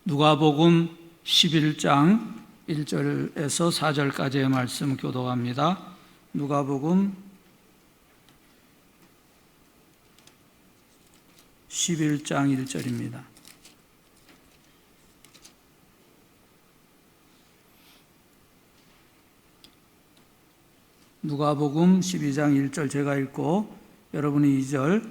누가복음 11장 1절에서 4절까지의 말씀 교독합니다. 누가복음 11장 1절입니다. 누가복음 12장 1절 제가 읽고 여러분이 2절,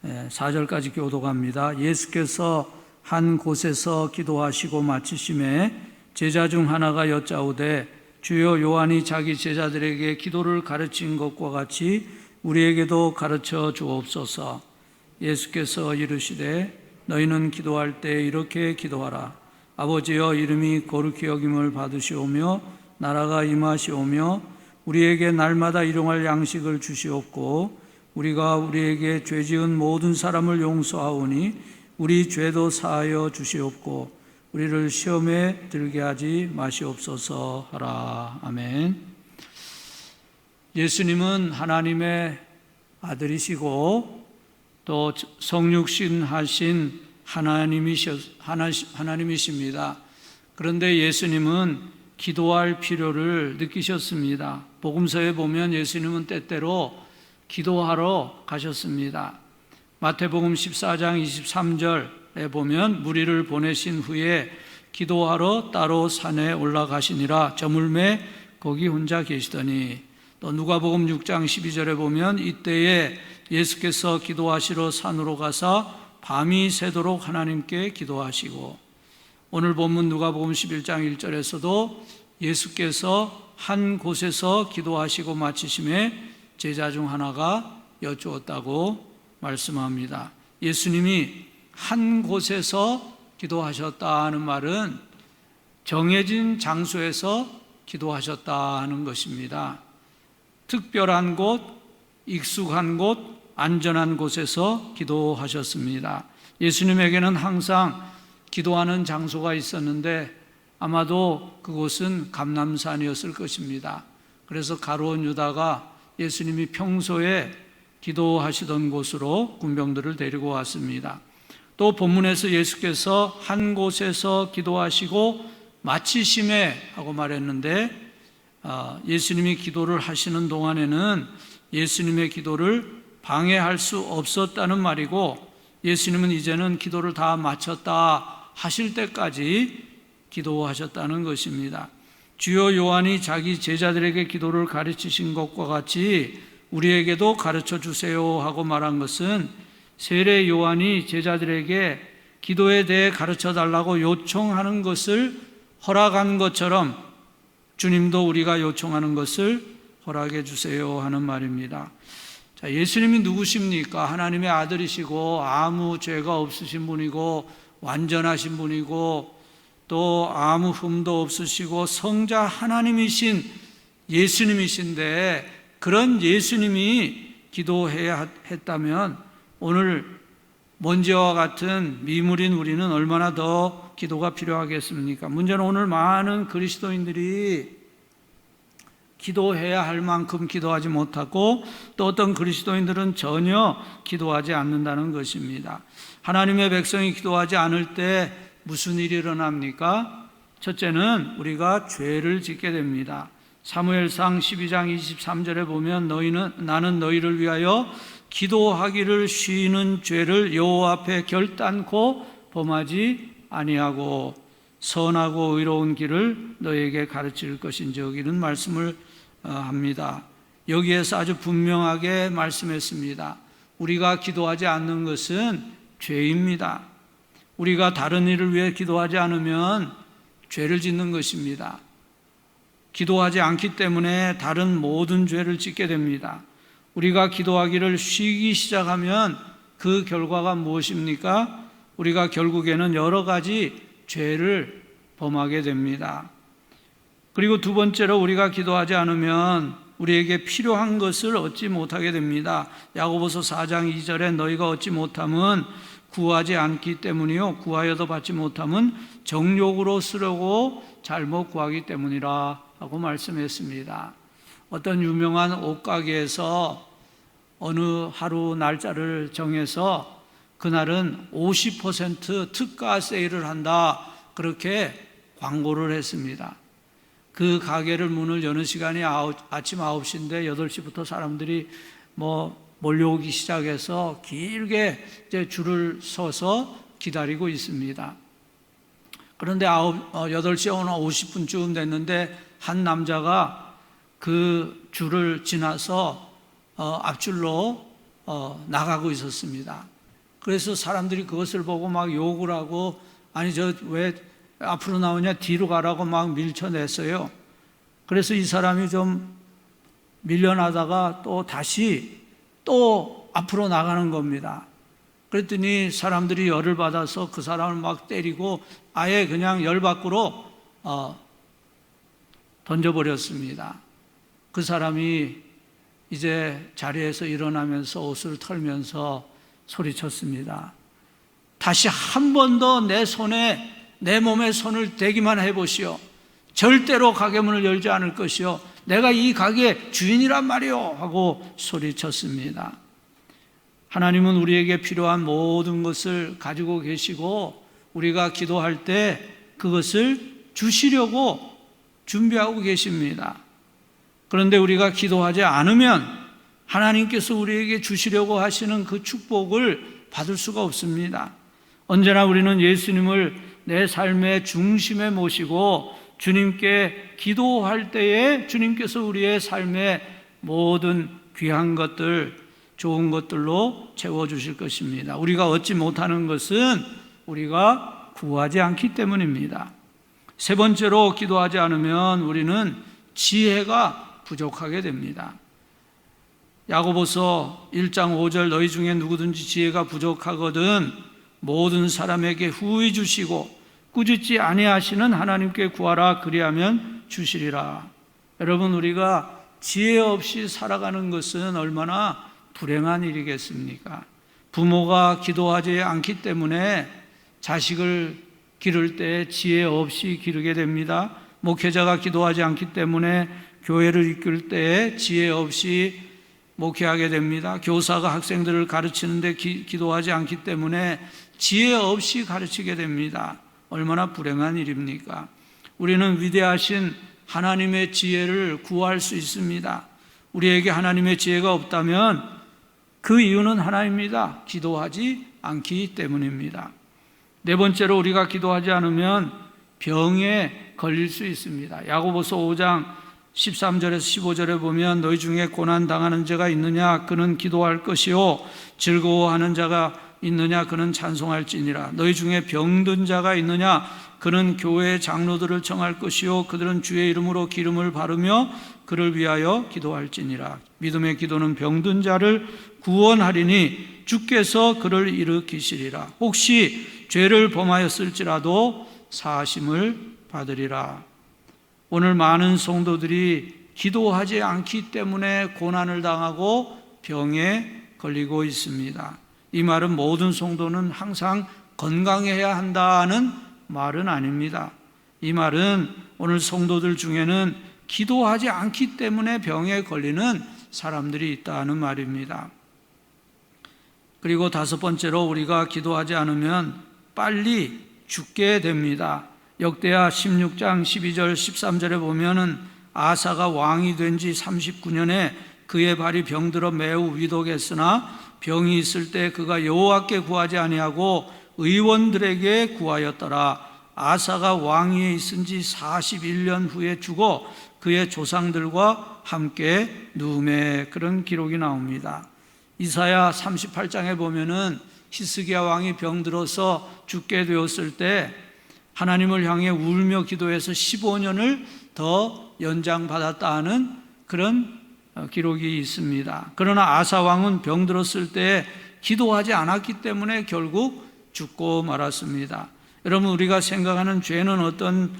4절까지 교독합니다. 예수께서 한 곳에서 기도하시고 마치심에 제자 중 하나가 여짜오되 주여 요한이 자기 제자들에게 기도를 가르친 것과 같이 우리에게도 가르쳐 주옵소서. 예수께서 이르시되 너희는 기도할 때 이렇게 기도하라. 아버지여 이름이 거룩히 여김을 받으시오며 나라가 임하시오며 우리에게 날마다 일용할 양식을 주시옵고 우리가 우리에게 죄지은 모든 사람을 용서하오니 우리 죄도 사하여 주시옵고 우리를 시험에 들게 하지 마시옵소서 하라. 아멘. 예수님은 하나님의 아들이시고 또 성육신하신 하나님이십니다. 그런데 예수님은 기도할 필요를 느끼셨습니다. 복음서에 보면 예수님은 때때로 기도하러 가셨습니다. 마태복음 14장 23절에 보면 무리를 보내신 후에 기도하러 따로 산에 올라가시니라 저물매 거기 혼자 계시더니, 또 누가복음 6장 12절에 보면 이때에 예수께서 기도하시러 산으로 가사 밤이 새도록 하나님께 기도하시고, 오늘 본문 누가복음 11장 1절에서도 예수께서 한 곳에서 기도하시고 마치심에 제자 중 하나가 여쭈었다고 말씀합니다. 예수님이 한 곳에서 기도하셨다는 말은 정해진 장소에서 기도하셨다는 것입니다. 특별한 곳, 익숙한 곳, 안전한 곳에서 기도하셨습니다. 예수님에게는 항상 기도하는 장소가 있었는데 아마도 그곳은 감람산이었을 것입니다. 그래서 가룟 유다가 예수님이 평소에 기도하시던 곳으로 군병들을 데리고 왔습니다. 또 본문에서 예수께서 한 곳에서 기도하시고 마치심에 하고 말했는데, 예수님이 기도를 하시는 동안에는 예수님의 기도를 방해할 수 없었다는 말이고, 예수님은 이제는 기도를 다 마쳤다 하실 때까지 기도하셨다는 것입니다. 주여 요한이 자기 제자들에게 기도를 가르치신 것과 같이 우리에게도 가르쳐 주세요 하고 말한 것은 세례 요한이 제자들에게 기도에 대해 가르쳐 달라고 요청하는 것을 허락한 것처럼 주님도 우리가 요청하는 것을 허락해 주세요 하는 말입니다. 자, 예수님이 누구십니까? 하나님의 아들이시고 아무 죄가 없으신 분이고 완전하신 분이고 또 아무 흠도 없으시고 성자 하나님이신 예수님이신데, 그런 예수님이 기도해야 했다면 오늘 먼지와 같은 미물인 우리는 얼마나 더 기도가 필요하겠습니까? 문제는 오늘 많은 그리스도인들이 기도해야 할 만큼 기도하지 못하고 또 어떤 그리스도인들은 전혀 기도하지 않는다는 것입니다. 하나님의 백성이 기도하지 않을 때 무슨 일이 일어납니까? 첫째는 우리가 죄를 짓게 됩니다. 사무엘상 12장 23절에 보면 나는 너희를 위하여 기도하기를 쉬는 죄를 여호와 앞에 결단코 범하지 아니하고 선하고 의로운 길을 너희에게 가르칠 것인즉, 이런 말씀을 합니다. 여기에서 아주 분명하게 말씀했습니다. 우리가 기도하지 않는 것은 죄입니다. 우리가 다른 일을 위해 기도하지 않으면 죄를 짓는 것입니다. 기도하지 않기 때문에 다른 모든 죄를 짓게 됩니다. 우리가 기도하기를 쉬기 시작하면 그 결과가 무엇입니까? 우리가 결국에는 여러 가지 죄를 범하게 됩니다. 그리고 두 번째로 우리가 기도하지 않으면 우리에게 필요한 것을 얻지 못하게 됩니다. 야고보서 4장 2절에 너희가 얻지 못함은 구하지 않기 때문이요 구하여도 받지 못함은 정욕으로 쓰려고 잘못 구하기 때문이라 하고 말씀했습니다. 어떤 유명한 옷가게에서 어느 하루 날짜를 정해서 그날은 50% 특가 세일을 한다 그렇게 광고를 했습니다. 그 가게를 문을 여는 시간이 아침 9시인데 8시부터 사람들이 몰려오기 시작해서 길게 이제 줄을 서서 기다리고 있습니다. 그런데 8시 50분쯤 됐는데 한 남자가 그 줄을 지나서 앞줄로 나가고 있었습니다. 그래서 사람들이 그것을 보고 막 욕을 하고, 아니 저 왜 앞으로 나오냐, 뒤로 가라고 막 밀쳐냈어요. 그래서 이 사람이 좀 밀려나다가 또 다시 또 앞으로 나가는 겁니다. 그랬더니 사람들이 열을 받아서 그 사람을 막 때리고 아예 그냥 열 밖으로 던져버렸습니다. 그 사람이 이제 자리에서 일어나면서 옷을 털면서 소리쳤습니다. 다시 한 번 더 내 몸에 손을 대기만 해보시오. 절대로 가게 문을 열지 않을 것이요, 내가 이 가게 주인이란 말이오 하고 소리쳤습니다. 하나님은 우리에게 필요한 모든 것을 가지고 계시고 우리가 기도할 때 그것을 주시려고 준비하고 계십니다. 그런데 우리가 기도하지 않으면 하나님께서 우리에게 주시려고 하시는 그 축복을 받을 수가 없습니다. 언제나 우리는 예수님을 내 삶의 중심에 모시고 주님께 기도할 때에 주님께서 우리의 삶의 모든 귀한 것들, 좋은 것들로 채워주실 것입니다. 우리가 얻지 못하는 것은 우리가 구하지 않기 때문입니다. 세 번째로, 기도하지 않으면 우리는 지혜가 부족하게 됩니다. 야고보서 1장 5절, 너희 중에 누구든지 지혜가 부족하거든 모든 사람에게 후히 주시고 꾸짖지 아니하시는 하나님께 구하라, 그리하면 주시리라. 여러분, 우리가 지혜 없이 살아가는 것은 얼마나 불행한 일이겠습니까? 부모가 기도하지 않기 때문에 자식을 기를 때 지혜 없이 기르게 됩니다. 목회자가 기도하지 않기 때문에 교회를 이끌 때에 지혜 없이 목회하게 됩니다. 교사가 학생들을 가르치는데 기도하지 않기 때문에 지혜 없이 가르치게 됩니다. 얼마나 불행한 일입니까? 우리는 위대하신 하나님의 지혜를 구할 수 있습니다. 우리에게 하나님의 지혜가 없다면 그 이유는 하나입니다. 기도하지 않기 때문입니다. 네 번째로, 우리가 기도하지 않으면 병에 걸릴 수 있습니다. 야고보서 5장 13절에서 15절에 보면 너희 중에 고난당하는 자가 있느냐, 그는 기도할 것이요, 즐거워하는 자가 있느냐, 그는 찬송할지니라. 너희 중에 병든 자가 있느냐, 그는 교회의 장로들을 청할 것이요, 그들은 주의 이름으로 기름을 바르며 그를 위하여 기도할지니라. 믿음의 기도는 병든 자를 구원하리니 주께서 그를 일으키시리라. 혹시 죄를 범하였을지라도 사하심을 받으리라. 오늘 많은 성도들이 기도하지 않기 때문에 고난을 당하고 병에 걸리고 있습니다. 이 말은 모든 성도는 항상 건강해야 한다는 말은 아닙니다. 이 말은 오늘 성도들 중에는 기도하지 않기 때문에 병에 걸리는 사람들이 있다는 말입니다. 그리고 다섯 번째로, 우리가 기도하지 않으면 빨리 죽게 됩니다. 역대하 16장 12절 13절에 보면은 아사가 왕이 된 지 39년에 그의 발이 병들어 매우 위독했으나 병이 있을 때 그가 여호와께 구하지 아니하고 의원들에게 구하였더라. 아사가 왕위에 있은 지 41년 후에 죽어 그의 조상들과 함께 누움에, 그런 기록이 나옵니다. 이사야 38장에 보면은 히스기야 왕이 병들어서 죽게 되었을 때 하나님을 향해 울며 기도해서 15년을 더 연장받았다 하는 그런 기록이 있습니다. 그러나 아사 왕은 병들었을 때 기도하지 않았기 때문에 결국 죽고 말았습니다. 여러분, 우리가 생각하는 죄는 어떤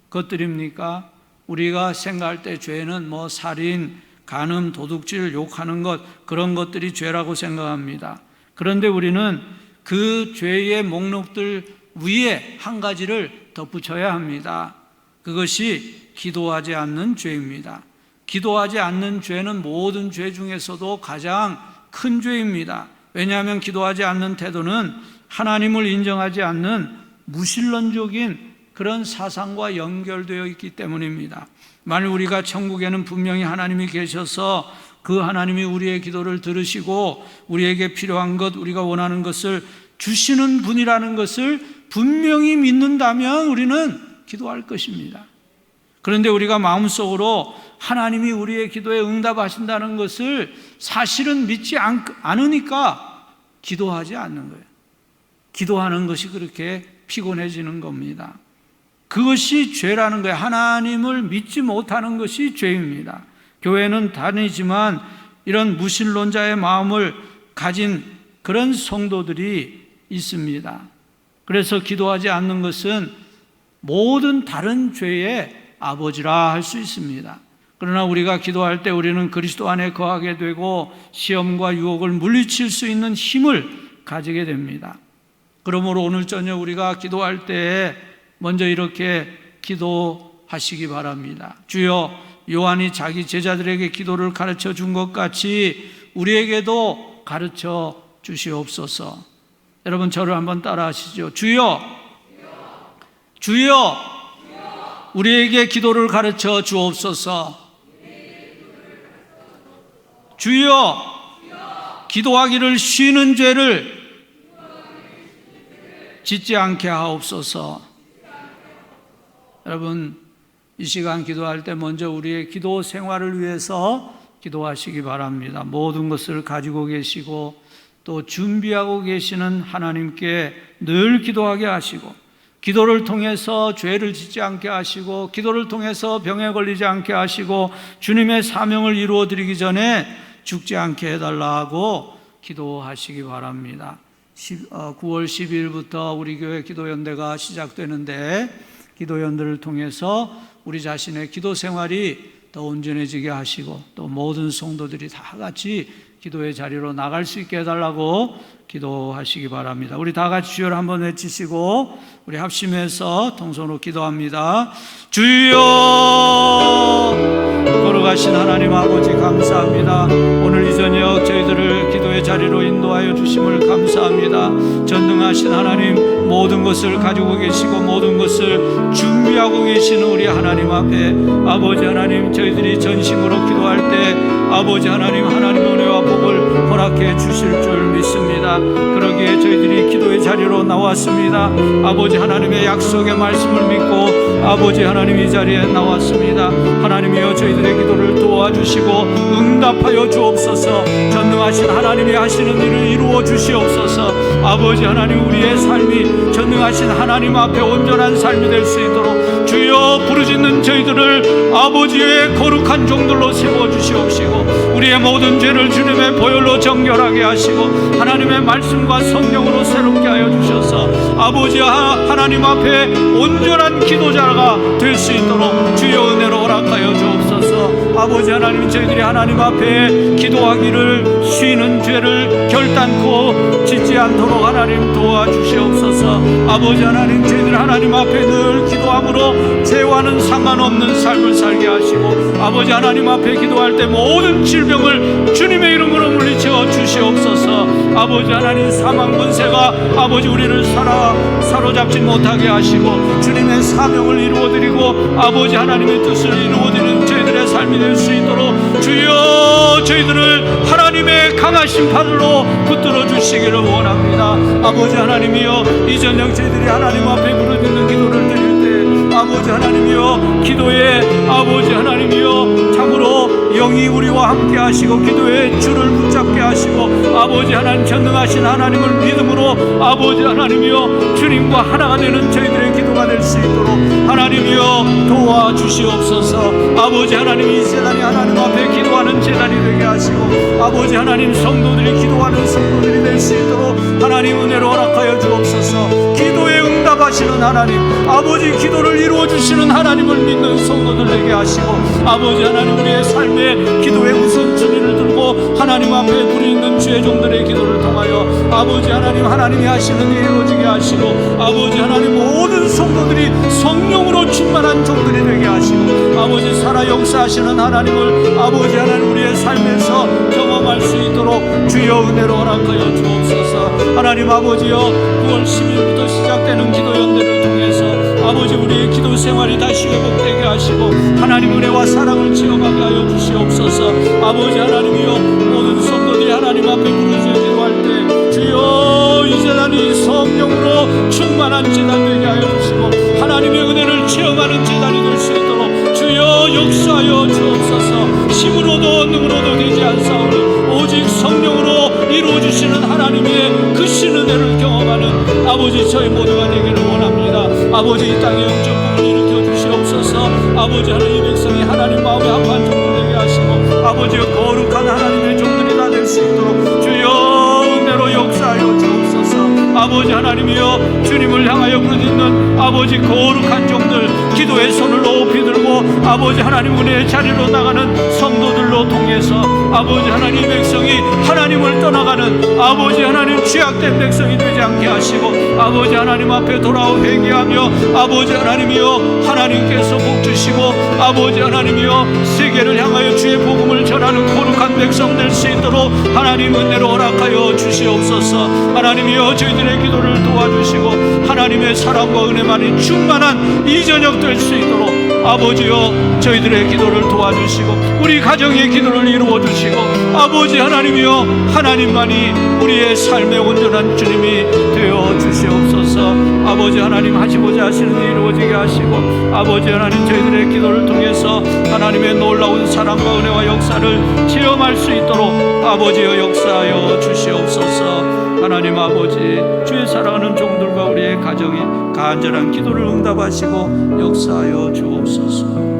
것들입니까? 우리가 생각할 때 죄는 살인, 간음, 도둑질, 욕하는 것, 그런 것들이 죄라고 생각합니다. 그런데 우리는 그 죄의 목록들 위에 한 가지를 덧붙여야 합니다. 그것이 기도하지 않는 죄입니다. 기도하지 않는 죄는 모든 죄 중에서도 가장 큰 죄입니다. 왜냐하면 기도하지 않는 태도는 하나님을 인정하지 않는 무신론적인 그런 사상과 연결되어 있기 때문입니다. 만일 우리가 천국에는 분명히 하나님이 계셔서 그 하나님이 우리의 기도를 들으시고 우리에게 필요한 것, 우리가 원하는 것을 주시는 분이라는 것을 분명히 믿는다면 우리는 기도할 것입니다. 그런데 우리가 마음속으로 하나님이 우리의 기도에 응답하신다는 것을 사실은 믿지 않으니까 기도하지 않는 거예요. 기도하는 것이 그렇게 피곤해지는 겁니다. 그것이 죄라는 거예요. 하나님을 믿지 못하는 것이 죄입니다. 교회는 다니지만 이런 무신론자의 마음을 가진 그런 성도들이 있습니다. 그래서 기도하지 않는 것은 모든 다른 죄의 아버지라 할 수 있습니다. 그러나 우리가 기도할 때 우리는 그리스도 안에 거하게 되고 시험과 유혹을 물리칠 수 있는 힘을 가지게 됩니다. 그러므로 오늘 저녁 우리가 기도할 때 먼저 이렇게 기도하시기 바랍니다. 주여, 요한이 자기 제자들에게 기도를 가르쳐 준 것 같이 우리에게도 가르쳐 주시옵소서. 여러분 저를 한번 따라 하시죠. 주여, 주여, 우리에게 기도를 가르쳐 주옵소서. 주여, 기도하기를 쉬는 죄를 짓지 않게 하옵소서. 여러분 이 시간 기도할 때 먼저 우리의 기도 생활을 위해서 기도하시기 바랍니다. 모든 것을 가지고 계시고 또 준비하고 계시는 하나님께 늘 기도하게 하시고, 기도를 통해서 죄를 짓지 않게 하시고, 기도를 통해서 병에 걸리지 않게 하시고, 주님의 사명을 이루어 드리기 전에 죽지 않게 해달라고 기도하시기 바랍니다. 9월 12일부터 우리 교회 기도연대가 시작되는데 기도연대를 통해서 우리 자신의 기도 생활이 더 온전해지게 하시고 또 모든 성도들이 다 같이 기도의 자리로 나갈 수 있게 해달라고 기도하시기 바랍니다. 우리 다 같이 주여를 한번 외치시고 우리 합심해서 통성으로 기도합니다. 주여, 걸어가신 하나님 아버지 감사합니다. 오늘 이 저녁 저희들을 기도의 자리로 인도하여 주심을 감사합니다. 전능하신 하나님, 모든 것을 가지고 계시고 모든 것을 준비하고 계시는 우리 하나님 앞에 아버지 하나님, 저희들이 전심으로 기도할 때 아버지 하나님, 하나님의 은혜와 복을 허락해 주실 줄 믿습니다. 그러기에 저희들이 기도의 자리로 나왔습니다. 아버지 하나님의 약속의 말씀을 믿고 아버지 하나님 이 자리에 나왔습니다. 하나님이여, 저희들의 기도를 도와주시고 응답하여 주옵소서. 전능하신 하나님이 하시는 일을 이루어 주시옵소서. 아버지 하나님, 우리의 삶이 전능하신 하나님 앞에 온전한 삶이 될 수 있도록 주여, 부르짖는 저희들을 아버지의 거룩한 종들로 세워주시옵시고 우리의 모든 죄를 주님의 보혈로 정결하게 하시고 하나님의 말씀과 성령으로 새롭게 하여 주셔서 아버지 하나님 앞에 온전한 기도자가 될 수 있도록 주여 은혜로 허락하여 주옵소서. 아버지 하나님, 저희들이 하나님 앞에 기도하기를 쉬는 죄를 결단코 짓지 않도록 하나님 도와주시옵소서. 아버지 하나님, 저희들 하나님 앞에 늘 기도함으로 죄와는 상관없는 삶을 살게 하시고 아버지 하나님 앞에 기도할 때 모든 질병을 주님의 이름으로 물리쳐 주시옵소서. 아버지 하나님, 사망 권세가 아버지 우리를 사로잡지 못하게 하시고 주님의 사명을 이루어드리고 아버지 하나님의 뜻을 이루어드리는 저희들의 삶이 될 수 있도록 주여, 저희들을 하나님의 강하신 팔로 붙들어 주시기를 원합니다. 아버지 하나님이여, 이 저녁 저희들이 하나님 앞에 부르짖는 기도를 드릴 때 아버지 하나님이여, 기도에 아버지 하나님이여 참으로 영이 우리와 함께 하시고 기도의 줄을 붙잡게 하시고 아버지 하나님, 전능하신 하나님을 믿음으로 아버지 하나님이여 주님과 하나가 되는 저희들의 기도가 될 수 있도록 하나님이여 도와주시옵소서. 아버지 하나님, 이 세상이 하나님 앞에 기도하는 재단이 되게 하시고 아버지 하나님, 성도들이 기도하는 성도들이 될 수 있도록 하나님 은혜로 허락하여 주옵소서. 기도에 응답하시는 하나님, 아버지 기도를 이루어 주시는 하나님을 믿는 성도들 되게 하시고 아버지 하나님, 우리의 삶에 기도의 우선순위를 들고 하나님 앞에 부르짖는 주의 종들의 기도를 통하여 아버지 하나님, 하나님이 하시는 일이 이루어지게 하시고 아버지 하나님, 모든 성도들이 성령으로 충만한 종들이 되게 하시고 아버지 살아 역사하시는 하나님을 아버지 하나님 우리의 삶에서 경험할 수 있도록 주여 은혜로 허락하여 주옵소서. 하나님 아버지여, 9월 10일부터 시작되는 기도연대를 통해서 아버지 우리의 기도 생활이 다시 회복되게 하시고 하나님 은혜와 사랑을 체험하게 하여 주시옵소서. 아버지 하나님이여 모든 성도들이 하나님 앞에 부르짖어 기도할 때 주여 이 재단이 성령으로 충만한 재단 되게 하여 주시고 하나님의 은혜를 체험하는 재단이 될 수 있도록 주여 역사하여 주옵소서. 힘으로도 능으로도 되지 않사오니 오직 성령으로 이루어주시는 하나님의 그 신은혜를 경험하는 아버지 저희 모두가 되기를 원합니다. 아버지 이 땅에 영적 복을 일으켜 주시옵소서. 아버지 하나님 백성이 하나님 마음에 합한 종들 되게 하시고 아버지 거룩한 하나님의 종들이 다 될 수 있도록 주여 은혜로 역사하여 주옵소서. 아버지 하나님이여 주님을 향하여 부르짖는 아버지 거룩한 종들 기도의 손을 높이 들고 아버지 하나님 은혜의 자리로 나가는 성도들로 통해서 아버지 하나님 백성이 하나님을 떠나가는 아버지 하나님 취약된 백성이 되지 않게 하시고 아버지 하나님 앞에 돌아오 회개하며 아버지 하나님이여 하나님께서 복 주시고 아버지 하나님이여 세계를 향하여 주의 복음을 전하는 거룩한 백성 될 수 있도록 하나님 은혜로 허락하여 주시옵소서. 하나님이여 저희들의 기도를 도와주시고 하나님의 사랑과 은혜만이 충만한 이 저녁 될 수 있도록 아버지여 저희들의 기도를 도와주시고 우리 가정의 기도를 이루어주시고 아버지 하나님이여 하나님만이 우리의 삶의 온전한 주님이 되어 주시옵소서. 아버지 하나님 하시고자 하시는 일이 이루어지게 하시고 아버지 하나님 저희들의 기도를 통해서 하나님의 놀라운 사랑과 은혜와 역사를 체험할 수 있도록 아버지여 역사하여 주시옵소서. 하나님 아버지 주의 사랑하는 종들과 우리의 가정이 간절한 기도를 응답하시고 역사하여 주옵소서.